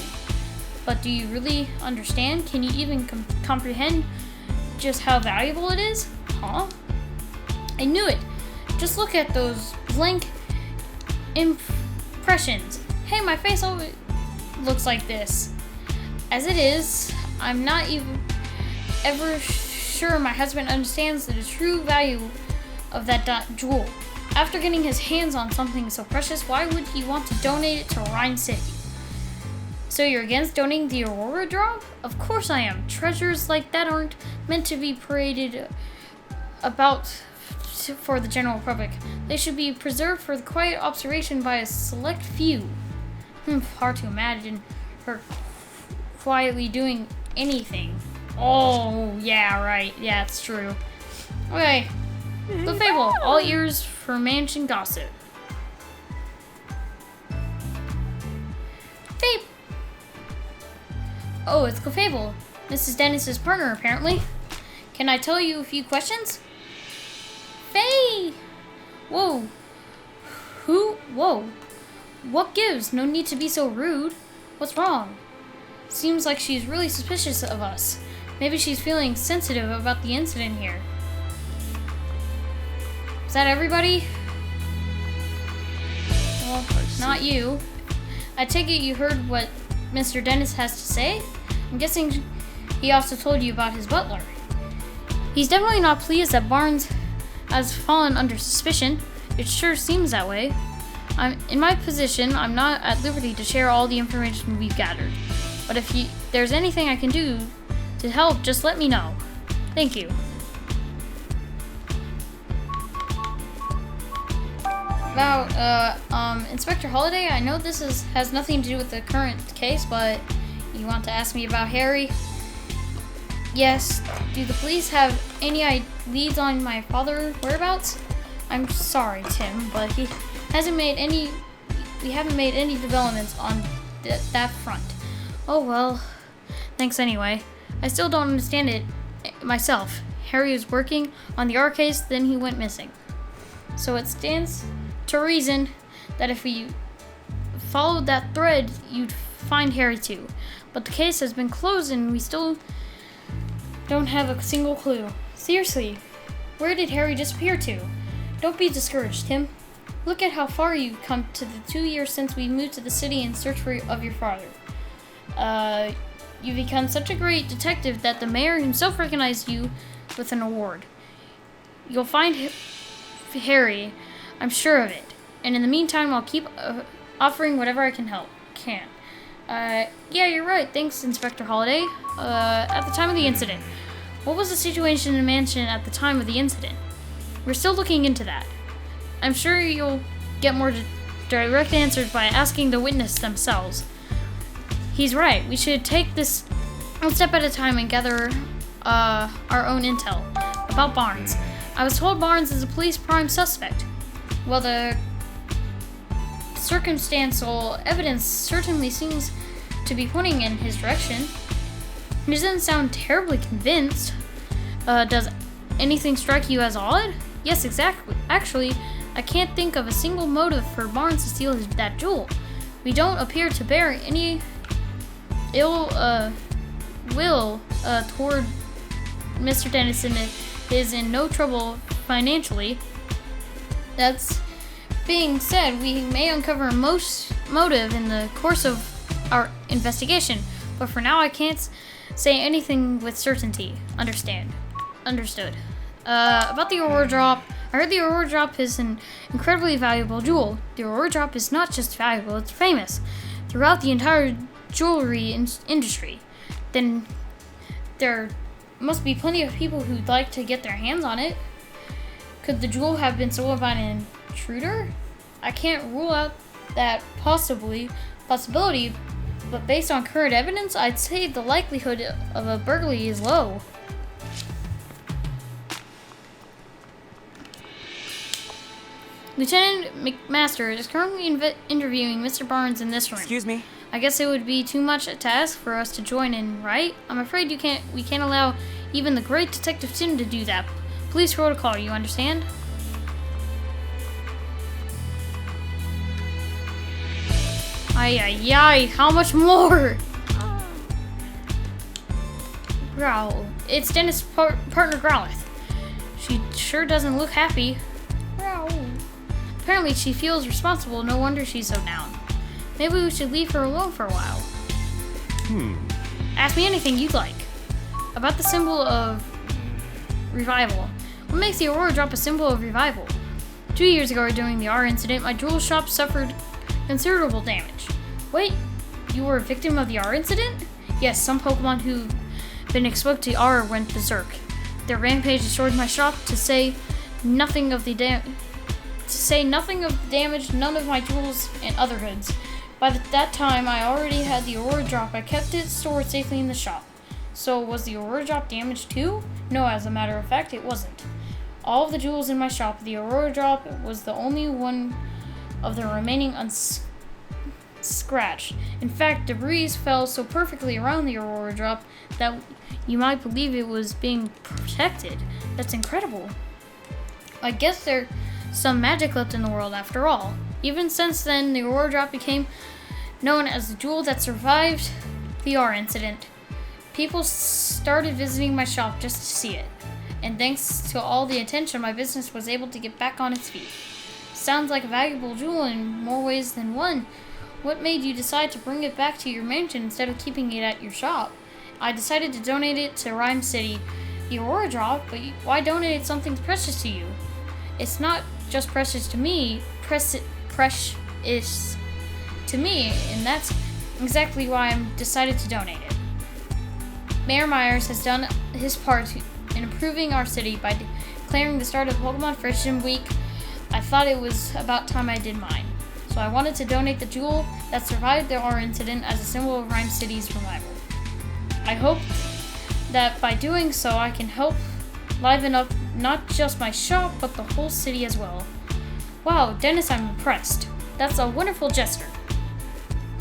But do you really understand? Can you even comprehend just how valuable it is? Huh? I knew it. Just look at those blank impressions. Hey, my face always looks like this. As it is, I'm not even ever sure my husband understands the true value of that jewel. After getting his hands on something so precious, why would he want to donate it to Rhine City? So you're against donating the Aurora Drop? Of course I am. Treasures like that aren't meant to be paraded about for the general public. They should be preserved for the quiet observation by a select few. Hard to imagine her quietly doing anything. Oh, yeah, right. Yeah, it's true. Okay. The Fable. All ears for mansion gossip. Fable. Oh, it's Clefable. Mrs. Dennis's partner, apparently. Can I tell you a few questions? Faye! Whoa. Who? Whoa. What gives? No need to be so rude. What's wrong? Seems like she's really suspicious of us. Maybe she's feeling sensitive about the incident here. Is that everybody? Well, not you. I take it you heard what Mr. Dennis has to say? I'm guessing he also told you about his butler. He's definitely not pleased that Barnes has fallen under suspicion. It sure seems that way. In my position, I'm not at liberty to share all the information we've gathered. But if there's anything I can do to help, just let me know. Thank you. About, Inspector Holliday, I know this has nothing to do with the current case, but you want to ask me about Harry? Yes. Do the police have any leads on my father's whereabouts? I'm sorry, Tim, but we haven't made any developments on that front. Oh well, thanks anyway. I still don't understand it myself. Harry was working on the R case, then he went missing. So it stands to reason that if we followed that thread, you'd find Harry too. But the case has been closed and we still don't have a single clue. Seriously, where did Harry disappear to? Don't be discouraged, Tim. Look at how far you've come to the 2 years since we moved to the city in search of your father. You've become such a great detective that the mayor himself recognized you with an award. You'll find Harry, I'm sure of it. And in the meantime, I'll keep offering whatever I can. Yeah, you're right. Thanks, Inspector Holliday. At the time of the incident, what was the situation in the mansion at the time of the incident? We're still looking into that. I'm sure you'll get more direct answers by asking the witness themselves. He's right. We should take this one step at a time and gather our own intel about Barnes. I was told Barnes is a police prime suspect. Well, the circumstantial evidence certainly seems to be pointing in his direction. He doesn't sound terribly convinced. Does anything strike you as odd? Yes, exactly. Actually, I can't think of a single motive for Barnes to steal that jewel. We don't appear to bear any ill will toward Mr. Dennison. Is in no trouble financially. That's being said, we may uncover most motive in the course of our investigation, but for now I can't say anything with certainty. Understood. About the Aurora Drop, I heard the Aurora Drop is an incredibly valuable jewel. The Aurora Drop is not just valuable, it's famous throughout the entire jewelry industry. Then there must be plenty of people who'd like to get their hands on it. Could the jewel have been stolen by an intruder? I can't rule out that possibility, but based on current evidence, I'd say the likelihood of a burglary is low. Lieutenant McMaster is currently interviewing Mr. Barnes in this room. Excuse me. I guess it would be too much to ask for us to join in, right? I'm afraid we can't allow even the great Detective Tim to do that. Police protocol, you understand? Ay, ay, ay, how much more? Growl. It's Dennis' partner, Growlith. She sure doesn't look happy. Growl. Apparently she feels responsible, no wonder she's so down. Maybe we should leave her alone for a while. Ask me anything you'd like. About the symbol of revival. What makes the Aurora Drop a symbol of revival? 2 years ago during the R incident, my jewel shop suffered considerable damage. Wait, you were a victim of the R incident? Yes, some Pokemon who've been exposed to R went berserk. Their rampage destroyed my shop. To say nothing of the damage, none of my jewels and other goods. By that time, I already had the Aurora Drop. I kept it stored safely in the shop. So, was the Aurora Drop damaged too? No, as a matter of fact, it wasn't. All of the jewels in my shop, the Aurora Drop was the only one of the remaining unscratched. In fact, debris fell so perfectly around the Aurora Drop that you might believe it was being protected. That's incredible. I guess there's some magic left in the world after all. Even since then, the Aurora Drop became known as the jewel that survived the R incident. People started visiting my shop just to see it. And thanks to all the attention, my business was able to get back on its feet. Sounds like a valuable jewel in more ways than one. What made you decide to bring it back to your mansion instead of keeping it at your shop? I decided to donate it to Rhyme City. The Aurora Drop, but why donate something precious to you? It's not just precious to me, precious to me, and that's exactly why I decided to donate it. Mayor Myers has done his part in improving our city by declaring the start of Pokemon Friendship Week. I thought it was about time I did mine. So I wanted to donate the jewel that survived the R incident as a symbol of Rhyme City's revival. I hope that by doing so I can help liven up not just my shop, but the whole city as well. Wow, Dennis, I'm impressed. That's a wonderful gesture.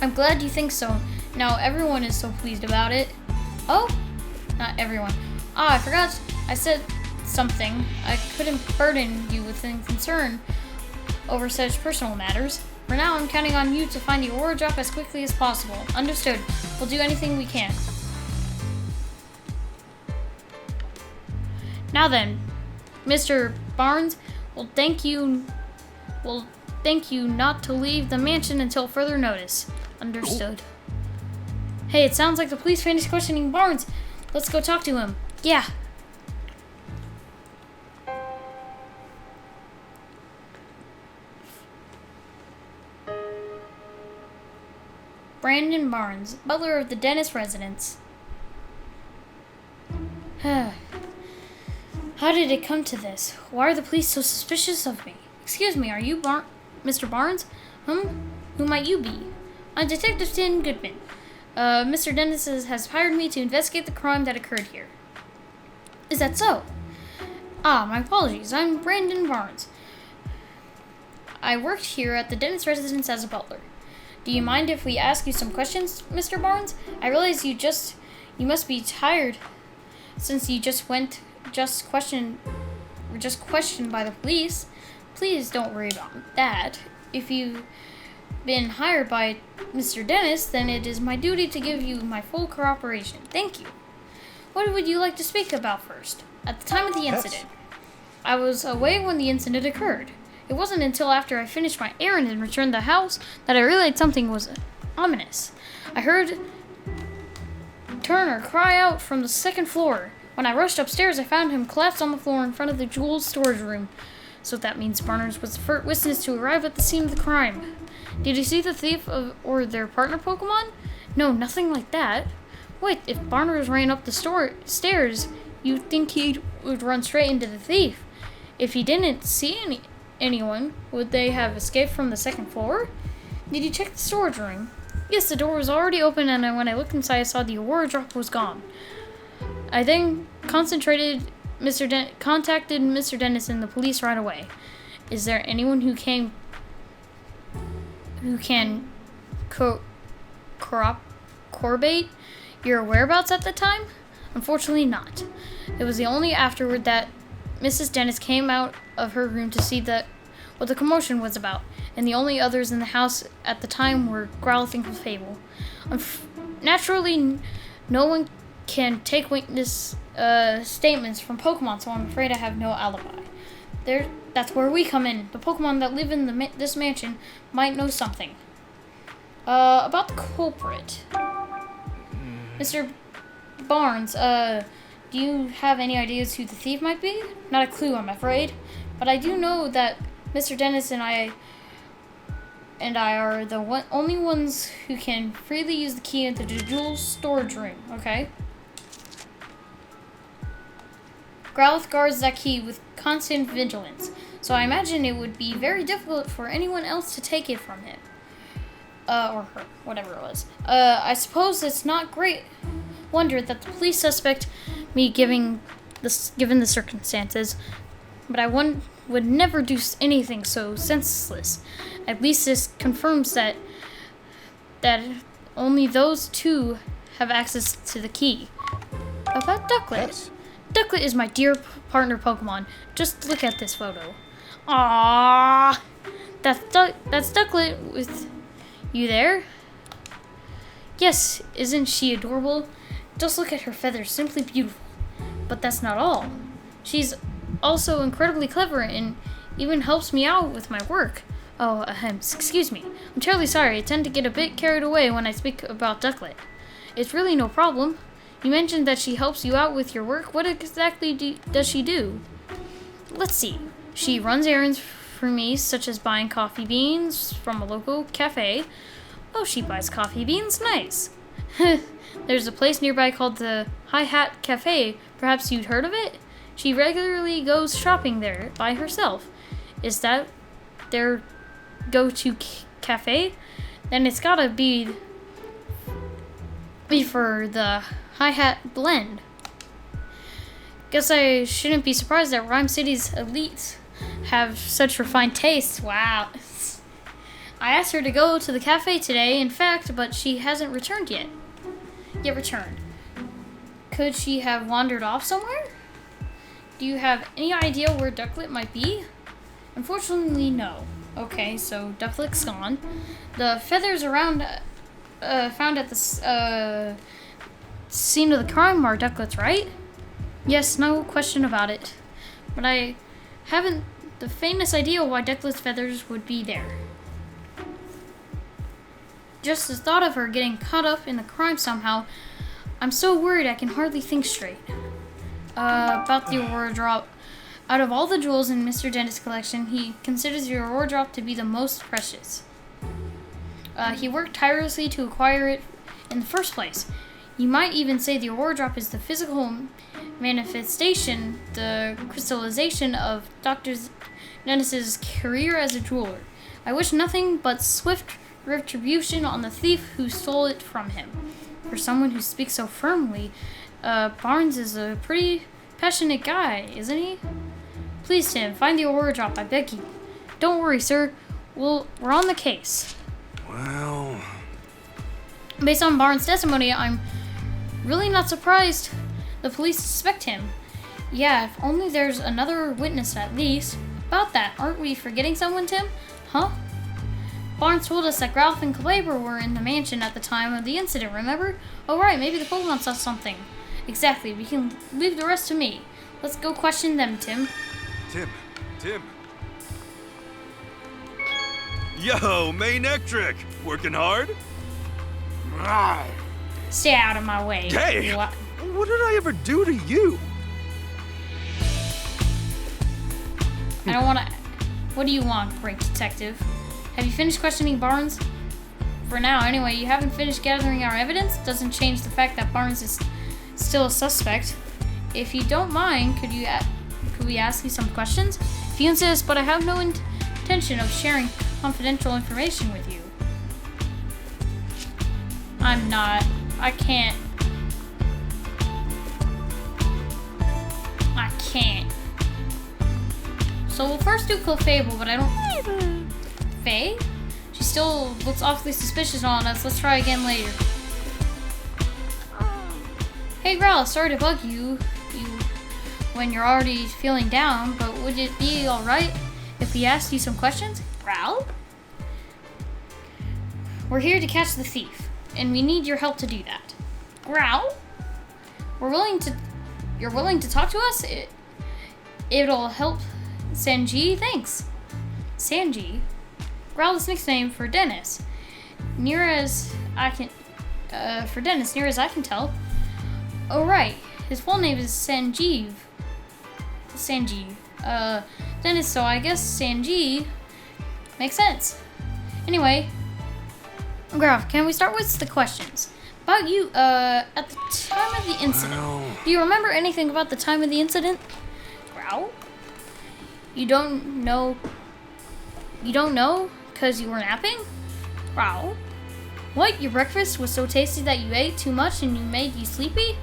I'm glad you think so. Now everyone is so pleased about it. Oh? Not everyone. I forgot I said something. I couldn't burden you with any concern over such personal matters. For now, I'm counting on you to find the Aurora Drop as quickly as possible. Understood. We'll do anything we can. Now then, Mr. Barnes, we'll thank you not to leave the mansion until further notice. Understood. Hey, it sounds like the police finished questioning Barnes. Let's go talk to him. Yeah. Brandon Barnes, butler of the Dennis residence. How did it come to this? Why are the police so suspicious of me? Excuse me, are you Mr. Barnes? Who might you be? I'm Detective Tim Goodman. Mr. Dennis has hired me to investigate the crime that occurred here. Is that so? Ah, my apologies. I'm Brandon Barnes. I worked here at the Dennis residence as a butler. Do you mind if we ask you some questions, Mr. Barnes? I realize you must be tired since you were just questioned by the police. Please don't worry about that. If you've been hired by Mr. Dennis, then it is my duty to give you my full cooperation. Thank you. What would you like to speak about first? At the time of the incident, I was away when the incident occurred. It wasn't until after I finished my errand and returned to the house that I realized something was ominous. I heard Turner cry out from the second floor. When I rushed upstairs, I found him collapsed on the floor in front of the jewels storage room. So that means Barnes was the first witness to arrive at the scene of the crime. Did you see the thief or their partner Pokemon? No, nothing like that. Wait, if Barnes ran up the stairs, you'd think he would run straight into the thief. If he didn't see anyone, would they have escaped from the second floor? Did you check the storage room? Yes, the door was already open, and when I looked inside, I saw the Aurora Drop was gone. I then contacted Mr. Dennis and the police right away. Is there anyone who can corroborate your whereabouts at the time? Unfortunately not. It was the only afterward that Mrs. Dennis came out of her room to see what the commotion was about, and the only others in the house at the time were Growlithe and Clefable. Naturally, no one can take witness statements from Pokemon, so I'm afraid I have no alibi. That's where we come in. The Pokemon that live in this mansion might know something. About the culprit. Mr. Barnes, do you have any ideas who the thief might be? Not a clue, I'm afraid. But I do know that Mr. Dennis and I are the only ones who can freely use the key into the jewel storage room, okay? Growlithe guards that key with constant vigilance, so I imagine it would be very difficult for anyone else to take it from him. Or her, whatever it was. I suppose it's not great wonder that the police suspect me given the circumstances, but I would never do anything so senseless. At least this confirms that only those two have access to the key. About Ducklet. Yes. Ducklet is my dear partner Pokemon. Just look at this photo. Aww. That's Ducklet with you there? Yes, isn't she adorable? Just look at her feathers, simply beautiful. But that's not all. She's also incredibly clever and even helps me out with my work. Oh, excuse me. I'm terribly sorry. I tend to get a bit carried away when I speak about Ducklet. It's really no problem. You mentioned that she helps you out with your work. What exactly does she do? Let's see. She runs errands for me, such as buying coffee beans from a local cafe. Oh, she buys coffee beans? Nice. There's a place nearby called the High Hat Cafe. Perhaps you'd heard of it? She regularly goes shopping there by herself. Is that their go-to cafe? Then it's gotta be for the High Hat blend. Guess I shouldn't be surprised that Rhyme City's elites have such refined tastes. Wow. I asked her to go to the cafe today, in fact, but she hasn't returned yet. Could she have wandered off somewhere? Do you have any idea where Ducklet might be? Unfortunately, no. Okay, so Ducklet's gone. The feathers found at the scene of the crime are Ducklet's, right? Yes, no question about it. But I haven't the faintest idea why Ducklet's feathers would be there. Just the thought of her getting caught up in the crime somehow, I'm so worried I can hardly think straight. About the Aurora Drop. Out of all the jewels in Mr. Dennis' collection, he considers the Aurora Drop to be the most precious. He worked tirelessly to acquire it in the first place. You might even say the Aurora Drop is the physical manifestation, the crystallization of Dr. Dennis's career as a jeweler. I wish nothing but swift retribution on the thief who stole it from him. For someone who speaks so firmly, Barnes is a pretty passionate guy, isn't he? Please, Tim, find the Aurora Drop, I beg you. Don't worry, sir. We're on the case. Well... Based on Barnes' testimony, I'm really not surprised the police suspect him. Yeah, if only there's another witness at least. About that, aren't we forgetting someone, Tim? Huh? Barnes told us that Growlithe and Clefable were in the mansion at the time of the incident, remember? Oh right, maybe the Pokemon saw something. Exactly, we can leave the rest to me. Let's go question them, Tim. Tim. Yo, Manectric! Working hard? Stay out of my way. Hey! What did I ever do to you? I don't want to... What do you want, great detective? Have you finished questioning Barnes? For now, anyway. You haven't finished gathering our evidence? Doesn't change the fact that Barnes is still a suspect. If you don't mind, could we ask you some questions? If you insist, but I have no intention of sharing confidential information with you. I can't. So we'll first do Clefable, but I don't... Faye? She She still looks awfully suspicious on us. Let's try again later. Hey Growl, sorry to bug you when you're already feeling down, but would it be alright if we asked you some questions? Growl? We're here to catch the thief, and we need your help to do that. Growl? You're willing to talk to us? It'll help Sanji? Thanks. Sanji? Growl's nickname for Dennis. Near as I can tell. Oh right, his full name is Sanjeev. Dennis, so I guess Sanji makes sense. Anyway, Graf, can we start with the questions? About you, at the time of the incident. Do you remember anything about the time of the incident? Growl? You don't know? Cause you were napping? Growl? What? Your breakfast was so tasty that you ate too much and you made you sleepy?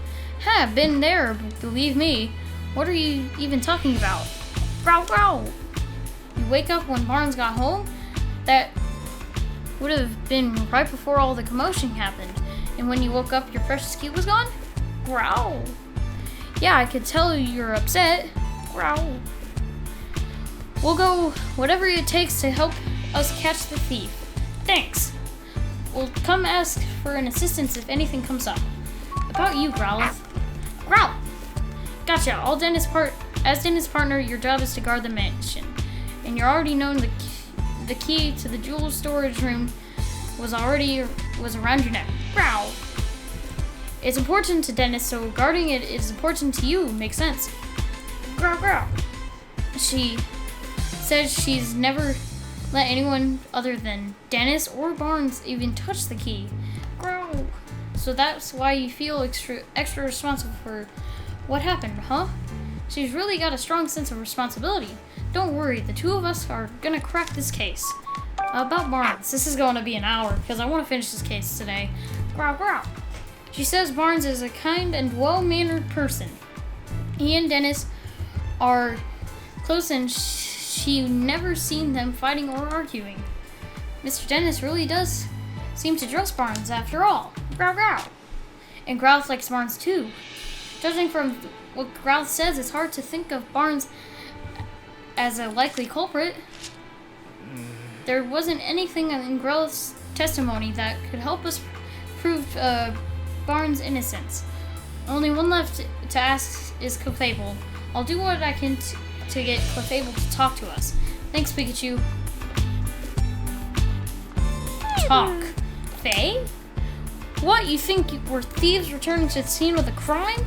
Ha, been there, believe me. What are you even talking about? Growl, growl. You wake up when Barnes got home? That would have been right before all the commotion happened. And when you woke up, your precious key was gone? Growl. Yeah, I could tell you're upset. Growl. We'll go whatever it takes to help us catch the thief. Thanks. We'll come ask for an assistance if anything comes up. About you, Growlith. Growl! Gotcha. As Dennis' partner, your job is to guard the mansion. And you're already known the key to the jewel storage room was around your neck. Growl! It's important to Dennis, so guarding it is important to you. Makes sense. Growl, growl. She says she's never let anyone other than Dennis or Barnes even touch the key. Growl. So that's why you feel extra responsible for what happened, huh? She's really got a strong sense of responsibility. Don't worry, the two of us are gonna crack this case. About Barnes, this is going to be an hour because I want to finish this case today. Growl, growl. She says Barnes is a kind and well-mannered person. He and Dennis are close and she never seen them fighting or arguing. Mr. Dennis really does seem to trust Barnes after all. Growl, growl. And Growlth likes Barnes too. Judging from what Growlth says, it's hard to think of Barnes as a likely culprit. There wasn't anything in Growlth's testimony that could help us prove Barnes' innocence. Only one left to ask is Clefable. I'll do what I can to get Clefable to talk to us. Thanks, Pikachu. Talk. Faye? What, you think we're thieves returning to the scene of the crime?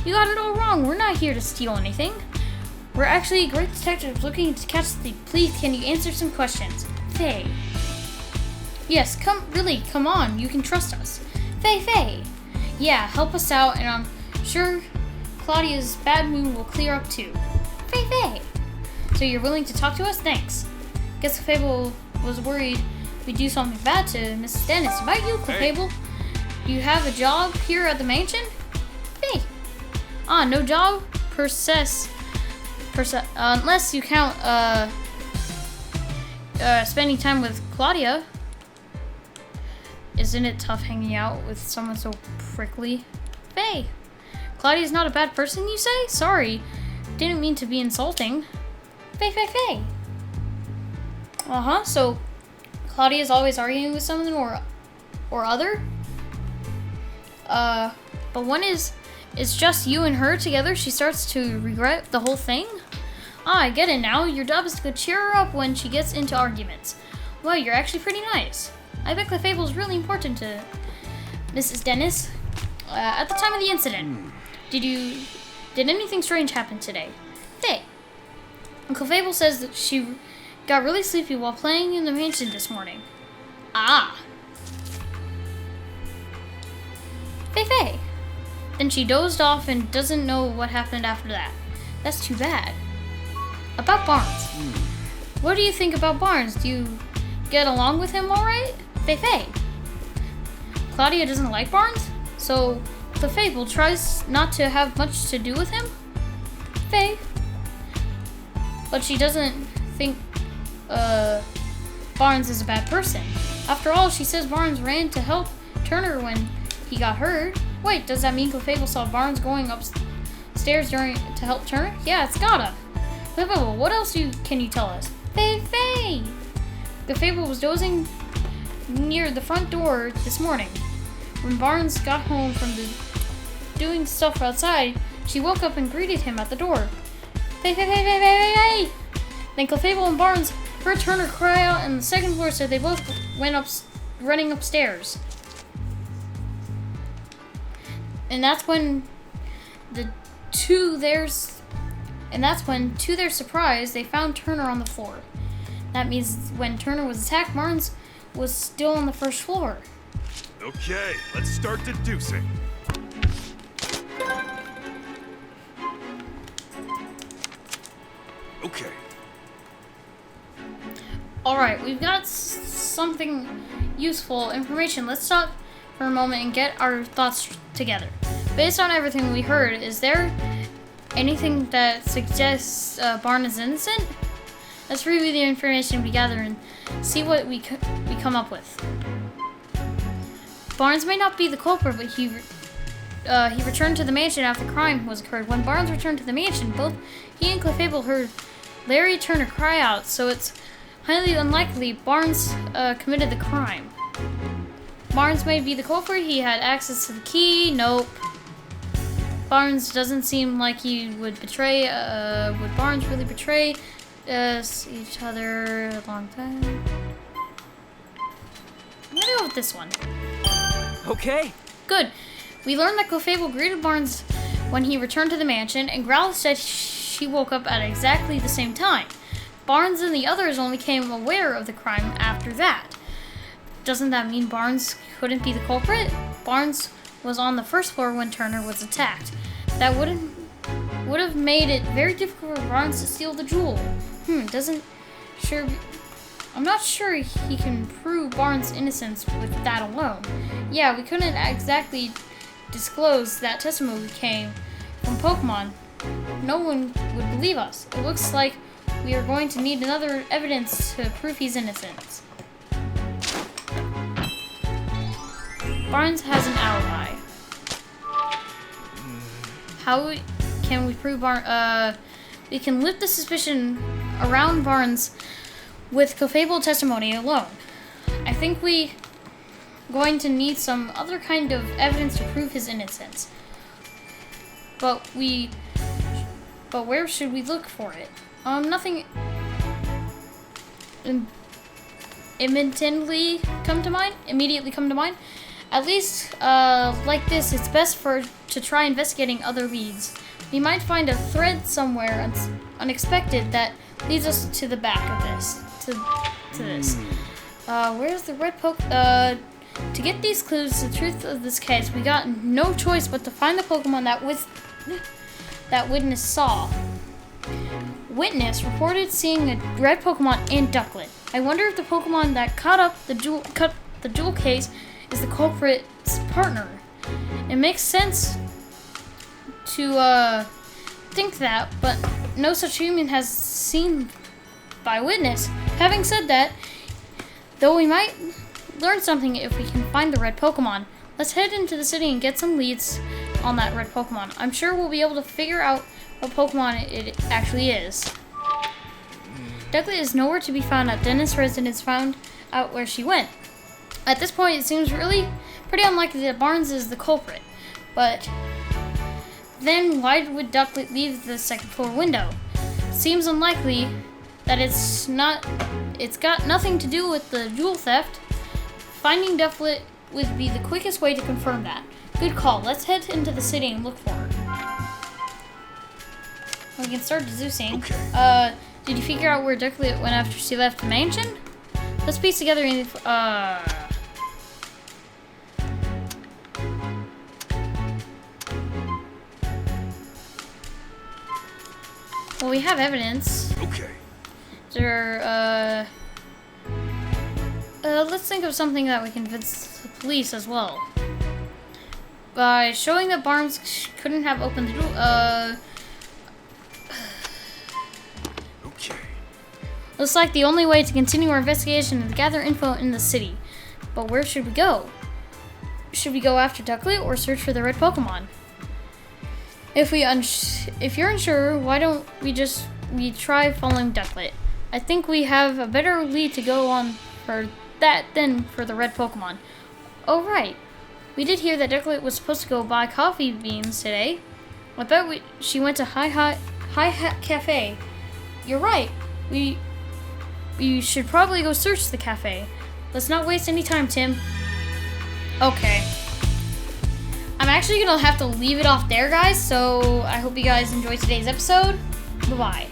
You got it all wrong. We're not here to steal anything. We're actually great detectives looking to catch the thief. Please, can you answer some questions? Faye. Yes, come on. You can trust us. Faye. Yeah, help us out, and I'm sure Claudia's bad mood will clear up too. Faye. So you're willing to talk to us? Thanks. Guess Clefable was worried we'd do something bad to Mrs. Dennis. About you, Clefable? Do you have a job here at the mansion? Faye. No job per se, unless you count spending time with Claudia. Isn't it tough hanging out with someone so prickly? Faye. Claudia's not a bad person, you say? Sorry. Didn't mean to be insulting. Faye. So Claudia's always arguing with someone or other? But when it's just you and her together, she starts to regret the whole thing? I get it now. Your job is to cheer her up when she gets into arguments. Well, you're actually pretty nice. I bet Clefable's really important to Mrs. Dennis. At the time of the incident, did anything strange happen today? Faye. Clefable says that she got really sleepy while playing in the mansion this morning. Faye. Then she dozed off and doesn't know what happened after that. That's too bad. About Barnes. What do you think about Barnes? Do you get along with him alright? Faye. Claudia doesn't like Barnes, so Clefable tries not to have much to do with him? Faye. But she doesn't think Barnes is a bad person. After all, she says Barnes ran to help Turner when he got hurt. Wait, does that mean Clefable saw Barnes going upstairs to help Turner? Yeah, it's gotta. Clefable, what else can you tell us? Faye! Clefable was dozing near the front door this morning. When Barnes got home from doing stuff outside, she woke up and greeted him at the door. Faye! Then Clefable and Barnes heard Turner cry out on the second floor, so they both went running upstairs. And that's when to their surprise, they found Turner on the floor. That means when Turner was attacked, Barnes was still on the first floor. Okay, let's start deducing. Okay. Alright, we've got something useful information. Let's stop for a moment and get our thoughts together. Based on everything we heard, is there anything that suggests Barnes is innocent? Let's review the information we gather and see what we come up with. Barnes may not be the culprit, but he returned to the mansion after the crime was occurred. When Barnes returned to the mansion, both he and Clefable heard Larry Turner cry out, so it's highly unlikely Barnes committed the crime. Barnes may be the culprit. He had access to the key. Nope. Barnes doesn't seem like he would betray. Would Barnes really betray each other a long time? I'm gonna go with this one. Okay. Good. We learned that Clefable greeted Barnes when he returned to the mansion, and Growl said she woke up at exactly the same time. Barnes and the others only became aware of the crime after that. Doesn't that mean Barnes couldn't be the culprit? Barnes was on the first floor when Turner was attacked. That would have made it very difficult for Barnes to steal the jewel. I'm not sure he can prove Barnes' innocence with that alone. Yeah, we couldn't exactly disclose that testimony came from Pokemon. No one would believe us. It looks like we are going to need another evidence to prove he's innocent. Barnes has an alibi. How can we prove we can lift the suspicion around Barnes with Clefable testimony alone. I think we going to need some other kind of evidence to prove his innocence. But where should we look for it? Nothing immediately come to mind. At least, like this, it's best to try investigating other leads. We might find a thread somewhere unexpected that leads us to the back of this. To this. Where's the red poke? To get these clues to the truth of this case, we got no choice but to find the Pokemon that Witness saw. Witness reported seeing a red Pokemon in Ducklet. I wonder if the Pokemon that cut the jewel case is the culprit's partner. It makes sense to think that, but no such human has seen by Witness. Having said that, though we might learn something if we can find the red Pokemon, let's head into the city and get some leads on that red Pokemon. I'm sure we'll be able to figure out what Pokemon it actually is. Ducklet is nowhere to be found. At Dennis' residence found out where she went. At this point, it seems really pretty unlikely that Barnes is the culprit. But then why would Ducklet leave the second floor window? Seems unlikely that it's got nothing to do with the jewel theft. Finding Ducklet would be the quickest way to confirm that. Good call. Let's head into the city and look for her. We can start deducing. Okay. Did you figure out where Ducklet went after she left the mansion? Let's piece together well, we have evidence. Okay. Let's think of something that we can convince the police as well. By showing that Barnes couldn't have opened the door. Okay. Looks like the only way to continue our investigation is to gather info in the city. But where should we go? Should we go after Ducklet or search for the red Pokemon? If you're unsure, why don't we try following Ducklet? I think we have a better lead to go on for that than for the red Pokemon. Oh right, we did hear that Ducklet was supposed to go buy coffee beans today. I bet she went to Hi Hat Cafe. You're right. We should probably go search the cafe. Let's not waste any time, Tim. Okay. I'm actually gonna have to leave it off there, guys, so I hope you guys enjoyed today's episode. Bye-bye.